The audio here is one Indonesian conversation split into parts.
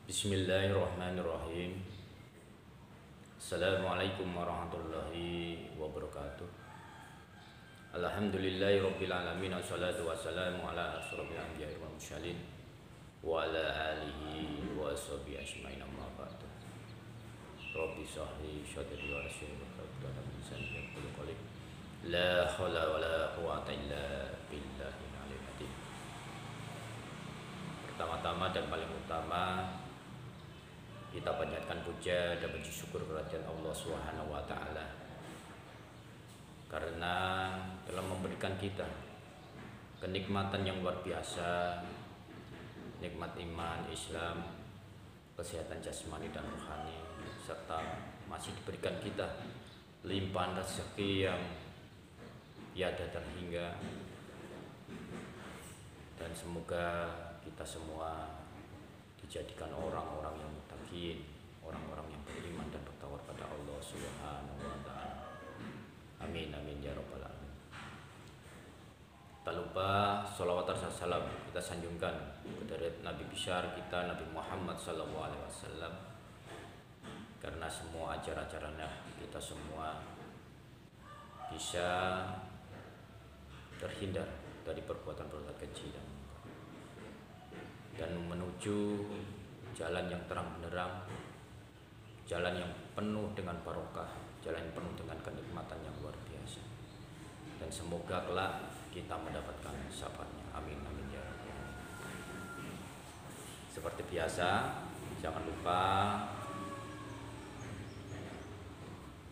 Bismillahirrahmanirrahim. Assalamualaikum warahmatullahi wabarakatuh. Alhamdulillahi rabbil alamin. Wassalatu wassalamu ala asyrofil anbiya'i wal mursalin wa ala alihi wa ashabihi ajmain, amma ba'du. Rabbi shrahli sadri wa yassir li amri lisani yafqahu qawli. La haula wala quwwata illa billahil aliyyil azim. Pertama-tama dan paling utama, kita panjatkan puja dan puji syukur kehadirat Allah Subhanahu wa taala karena telah memberikan kita kenikmatan yang luar biasa, nikmat iman, Islam, kesehatan jasmani dan rohani, serta masih diberikan kita limpahan rezeki yang tiada terhingga. Dan semoga kita semua dijadikan orang-orang yang muttaqin, orang-orang yang beriman dan bertakwa pada Allah Subhanahu wa taala. Amin amin ya rabbal alamin. Tak lupa sholawat dan salam kita sanjungkan kepada Nabi besar kita, Nabi Muhammad sallallahu alaihi wasallam, karena semua ajar-ajarannya kita semua bisa terhindar dari perbuatan-perbuatan keji dan menuju jalan yang terang benderang, jalan yang penuh dengan barokah, jalan yang penuh dengan kenikmatan yang luar biasa. Dan semoga kelak kita mendapatkan syafaatnya. Amin amin ya rabbal alamin. Seperti biasa, jangan lupa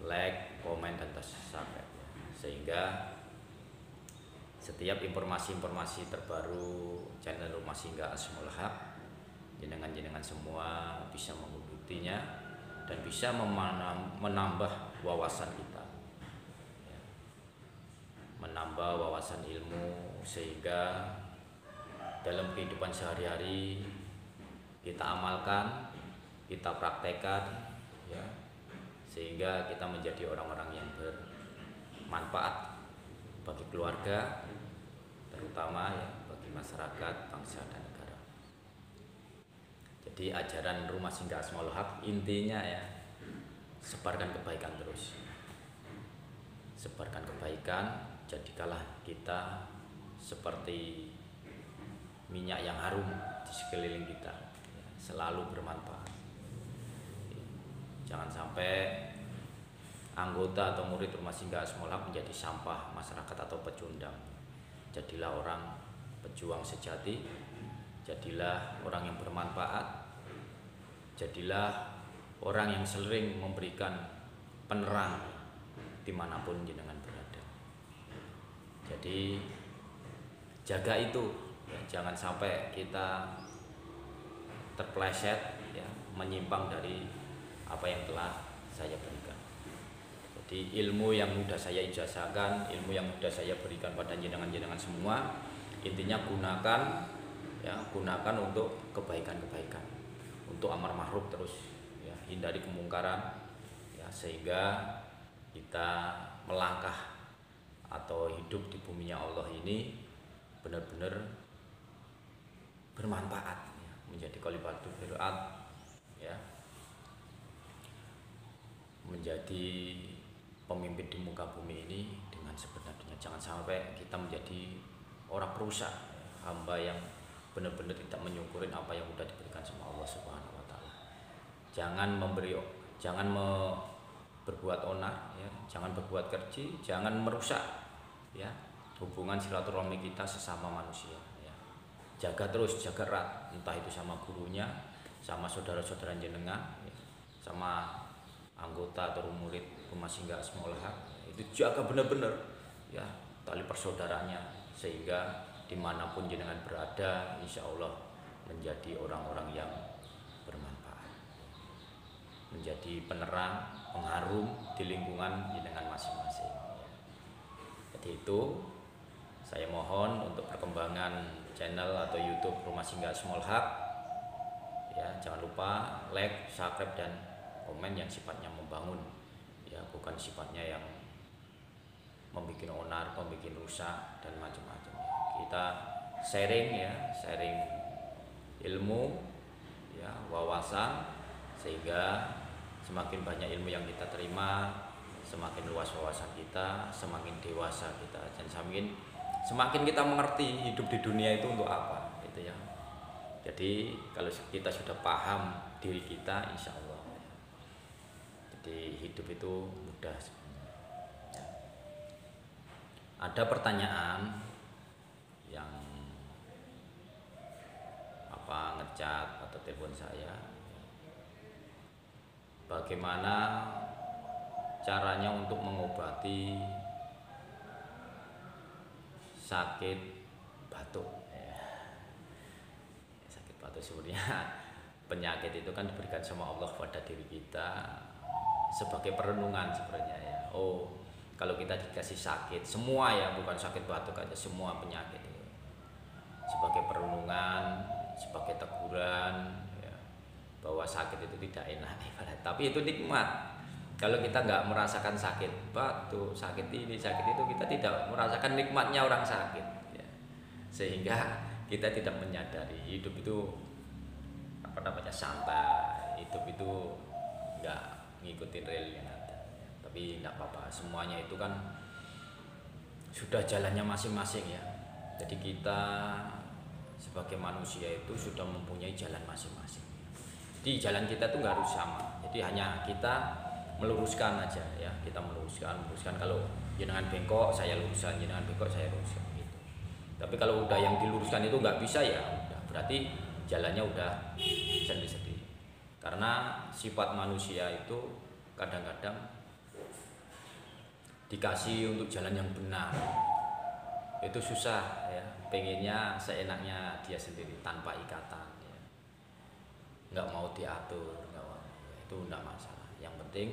like, komen, dan subscribe, sehingga setiap informasi-informasi terbaru channel Rumah Singgah Asmaul Haq, jenengan-jenengan semua bisa mengikutinya dan bisa menambah wawasan kita, menambah wawasan ilmu, sehingga dalam kehidupan sehari-hari kita amalkan, kita praktekkan, ya, sehingga kita menjadi orang-orang yang bermanfaat bagi keluarga, terutama ya bagi masyarakat, bangsa dan negara. Jadi ajaran Rumah Singgah Asmaul Haq intinya ya, sebarkan kebaikan terus, sebarkan kebaikan. Jadikanlah kita seperti minyak yang harum di sekeliling kita, ya, selalu bermanfaat. Jangan sampai anggota atau murid Rumah Singgah Asmaul Haq menjadi sampah masyarakat atau pecundang. Jadilah orang pejuang sejati, jadilah orang yang bermanfaat, jadilah orang yang sering memberikan penerang dimanapun jenengan berada. Jadi jaga itu, ya, jangan sampai kita terpeleset, ya, menyimpang dari apa yang telah saya berikan. Jadi ilmu yang sudah saya ijazahkan, ilmu yang sudah saya berikan pada jenengan-jenengan semua, intinya gunakan, ya, gunakan untuk kebaikan-kebaikan, untuk amar ma'ruf terus, ya, hindari kemungkaran, ya, sehingga kita melangkah atau hidup di buminya Allah ini benar-benar bermanfaat, ya, menjadi khalifatul fir'at, ya, menjadi pemimpin di muka bumi ini dengan sebenarnya. Jangan sampai kita menjadi orang perusak, hamba yang benar-benar tidak menyukurin apa yang sudah diberikan sama Allah Subhanahu wa taala. Jangan berbuat onar, ya, jangan berbuat keji, jangan merusak, ya, hubungan silaturahmi kita sesama manusia, ya. Jaga terus, jaga erat, entah itu sama gurunya, sama saudara-saudara jenengan, ya, sama anggota atau murid Rumah Singgah Asmaul Haq, itu jaga benar-benar, ya, tali persaudaranya, sehingga dimanapun jenengan berada, insya Allah menjadi orang-orang yang bermanfaat, menjadi penerang, pengharum di lingkungan jenengan masing-masing. Jadi itu saya mohon untuk perkembangan channel atau YouTube Rumah Singgah Asmaul Haq, ya, jangan lupa like, subscribe, dan komen yang sifatnya membangun, ya, bukan sifatnya yang membuat onar, membuat rusak dan macam-macam. Kita sharing, ya, sharing ilmu, ya, ya, wawasan, sehingga semakin banyak ilmu yang kita terima, semakin luas wawasan kita, semakin dewasa kita, dan semakin kita mengerti hidup di dunia itu untuk apa, gitu ya. Jadi kalau kita sudah paham diri kita, insya Allah, jadi hidup itu mudah sebenarnya. Ya. Ada pertanyaan yang ngechat atau telepon saya, bagaimana caranya untuk mengobati sakit batuk. Sakit batuk sebenarnya penyakit itu kan diberikan sama Allah pada diri kita sebagai perenungan sebenarnya ya. Oh, kalau kita dikasih sakit semua ya, bukan sakit batuk aja, semua penyakit itu sebagai perenungan, sebagai teguran ya, bahwa sakit itu tidak enak, tapi itu nikmat. Kalau kita nggak merasakan sakit batuk, sakit ini, sakit itu, kita tidak merasakan nikmatnya orang sakit ya. Sehingga kita tidak menyadari hidup itu santai, hidup itu nggak ngikutin rel yang ada ya. Tapi nggak apa-apa, semuanya itu kan sudah jalannya masing-masing ya. Jadi kita sebagai manusia itu sudah mempunyai jalan masing-masing. Jadi jalan kita tuh nggak harus sama. Jadi hanya kita meluruskan aja ya. Kita meluruskan. Kalau jenengan bengkok, saya luruskan. Jenengan bengkok, saya luruskan gitu. Tapi kalau udah yang diluruskan itu nggak bisa ya, udah berarti jalannya udah sendiri-sendiri. Karena sifat manusia itu kadang-kadang dikasih untuk jalan yang benar itu susah ya, pengennya seenaknya dia sendiri tanpa ikatan ya. Nggak mau diatur, nggak mau, itu enggak masalah. Yang penting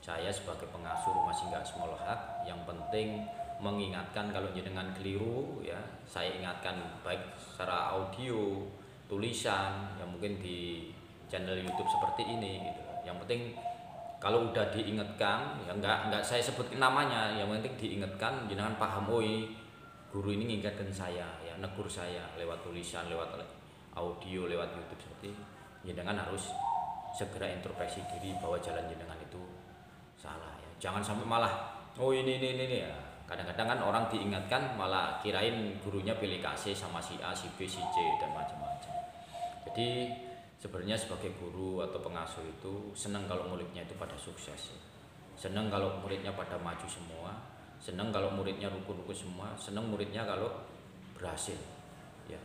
saya sebagai pengasuh rumah singgah Asmaul Haq, yang penting mengingatkan kalau jenengan keliru ya, saya ingatkan baik secara audio, tulisan, yang mungkin di channel YouTube seperti ini gitu. Yang penting kalau udah diingatkan ya, nggak saya sebut namanya, yang penting diingatkan, jenengan paham, oh guru ini mengingatkan saya ya, negur saya lewat tulisan, lewat audio, lewat YouTube seperti ini. Jenengan harus segera introspeksi diri bahwa jalan jenengan itu salah ya. Jangan sampai malah ini ya. Kadang-kadang kan orang diingatkan malah kirain gurunya pilih kasih sama si A, si B, si C dan macam-macam. Jadi sebenarnya sebagai guru atau pengasuh itu senang kalau muridnya itu pada sukses ya. Senang kalau muridnya pada maju semua, senang kalau muridnya rukun-rukun semua, senang muridnya kalau berhasil ya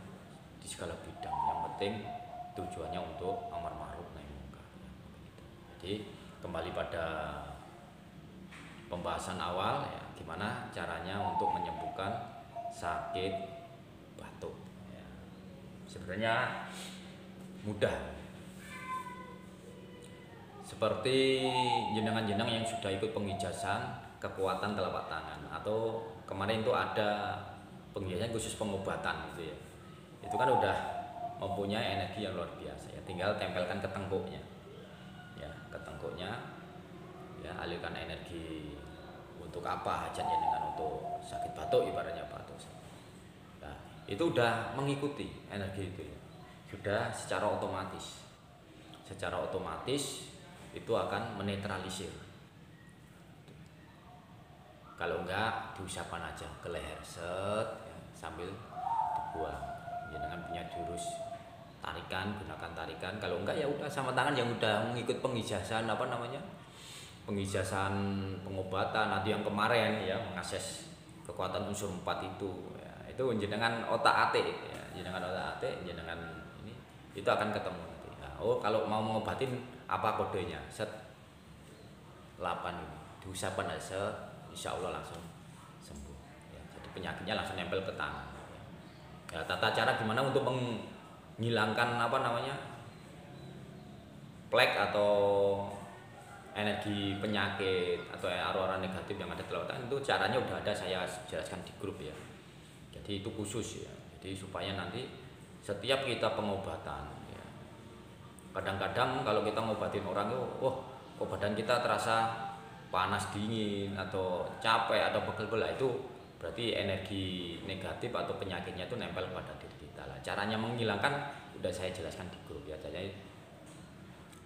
di segala bidang. Yang penting tujuannya untuk amar ma'ruf nahi munkar ya. Jadi kembali pada pembahasan awal ya, gimana caranya untuk menyembuhkan sakit batuk ya. Sebenarnya mudah, seperti jenengan-jenengan yang sudah ikut pengijasan kekuatan telapak tangan, atau kemarin itu ada pengijasan khusus pengobatan gitu ya. Itu kan udah mempunyai energi yang luar biasa ya, tinggal tempelkan ke tengkuknya ya, ke tengkuknya ya, alirkan energi. Untuk apa hajatnya, dengan untuk sakit batuk ibaratnya batuk. Nah, itu udah mengikuti energi itu ya. Sudah secara otomatis. Secara otomatis itu akan menetralisir. Kalau enggak diusapkan aja ke leher set ya, sambil dibuang. Jangan punya jurus tarikan, gunakan tarikan. Kalau enggak ya udah sama tangan yang udah mengikut pengijasan pengijasan pengobatan. Ada yang kemarin ya mengakses kekuatan unsur 4 itu ya, itu jenengan otak-atik ya, jenengan otak-atik, jenengan ini itu akan ketemu nanti. Nah, oh kalau mau mengobatin apa kodenya, set 8 ini diusapkan aja, insya Allah langsung sembuh ya. Jadi penyakitnya langsung nempel ke tangan ya. Tata cara gimana untuk menghilangkan plek atau energi penyakit atau arwah-arwah negatif yang ada di lautan, itu caranya udah ada saya jelaskan di grup ya. Jadi itu khusus ya. Jadi supaya nanti setiap kita pengobatan ya, kadang-kadang kalau kita ngobatin orang itu, kok badan kita terasa panas dingin atau capek atau pegel-pegel, itu berarti energi negatif atau penyakitnya itu nempel pada diri kita lah. Caranya menghilangkan udah saya jelaskan di grup ya. Jadi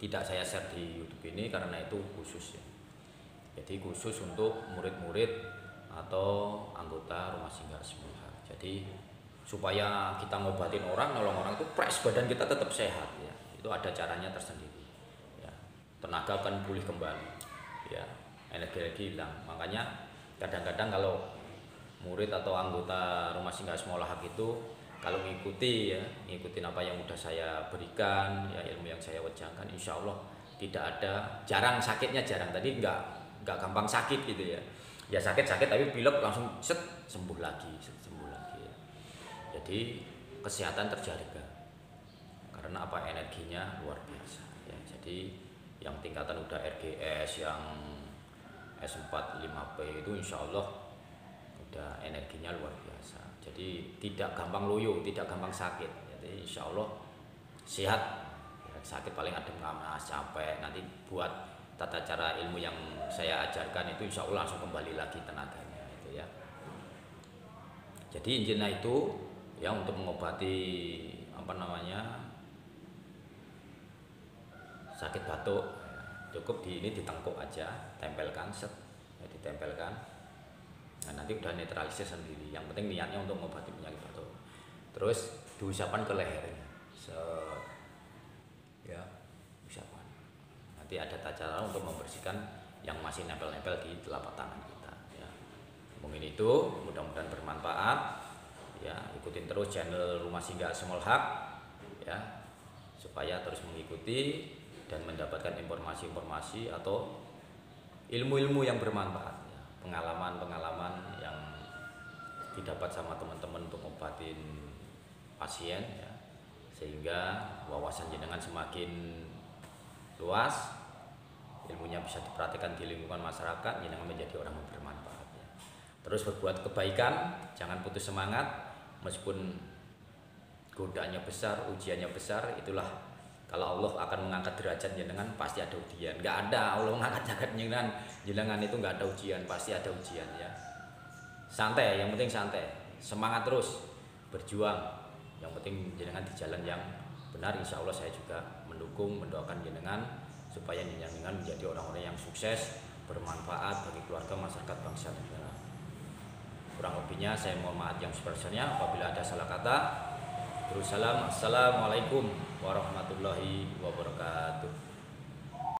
tidak saya share di YouTube ini karena itu khusus ya. Jadi khusus untuk murid-murid atau anggota rumah singgah Small Heart. Jadi supaya kita ngobatin orang, nolong orang itu fresh, badan kita tetap sehat ya. Itu ada caranya tersendiri. Ya. Tenaga akan pulih kembali. Ya, energi hilang. Makanya kadang-kadang kalau murid atau anggota rumah singgah Small Heart itu kalau ngikutin apa yang udah saya berikan, ya ilmu yang saya wajahkan, insya Allah tidak ada, jarang sakitnya jarang. Tadi nggak gampang sakit gitu ya. Ya sakit tapi pilek langsung sembuh lagi ya. Jadi kesehatan terjaga karena apa, energinya luar biasa ya. Jadi yang tingkatan udah RGS, yang S4 5P itu insya Allah udah energinya luar biasa. Jadi tidak gampang loyo, tidak gampang sakit. Jadi insya Allah sehat. Sakit paling adem panas, capek. Nanti buat tata cara ilmu yang saya ajarkan itu insya Allah langsung kembali lagi tenaganya itu ya. Jadi intinya itu ya untuk mengobati sakit batuk, cukup ini ditengkuk aja, tempelkan ya, ditempelkan. Nah, nanti udah netralisir sendiri. Yang penting niatnya untuk mengobati penyakit batuk. Terus diusapkan ke lehernya. Ya, usapan. Nanti ada cara untuk membersihkan yang masih nempel-nempel di telapak tangan kita ya. Mungkin itu mudah-mudahan bermanfaat. Ya, ikutin terus channel Rumah Singgah Small Heart ya, supaya terus mengikuti dan mendapatkan informasi-informasi atau ilmu-ilmu yang bermanfaat ya. Pengalaman-pengalaman yang didapat sama teman-teman untuk ngobatin pasien ya, sehingga wawasan jenengan semakin luas, ilmunya bisa diperhatikan di lingkungan masyarakat, jenengan menjadi orang yang bermanfaat ya. Terus berbuat kebaikan, jangan putus semangat meskipun godaannya besar, ujiannya besar. Itulah kalau Allah akan mengangkat derajat jenengan pasti ada ujian. Nggak ada Allah mengangkat derajat jenengan itu nggak ada ujian, pasti ada ujian ya. Santai, yang penting santai, semangat terus berjuang. Yang penting jenengan di jalan yang benar. Insya Allah saya juga mendukung, mendoakan jenengan supaya jenengan menjadi orang-orang yang sukses, bermanfaat bagi keluarga, masyarakat, bangsa, dan negara. Kurang lebihnya saya mohon maaf yang sebesarnya apabila ada salah kata. Assalamualaikum warahmatullahi wabarakatuh.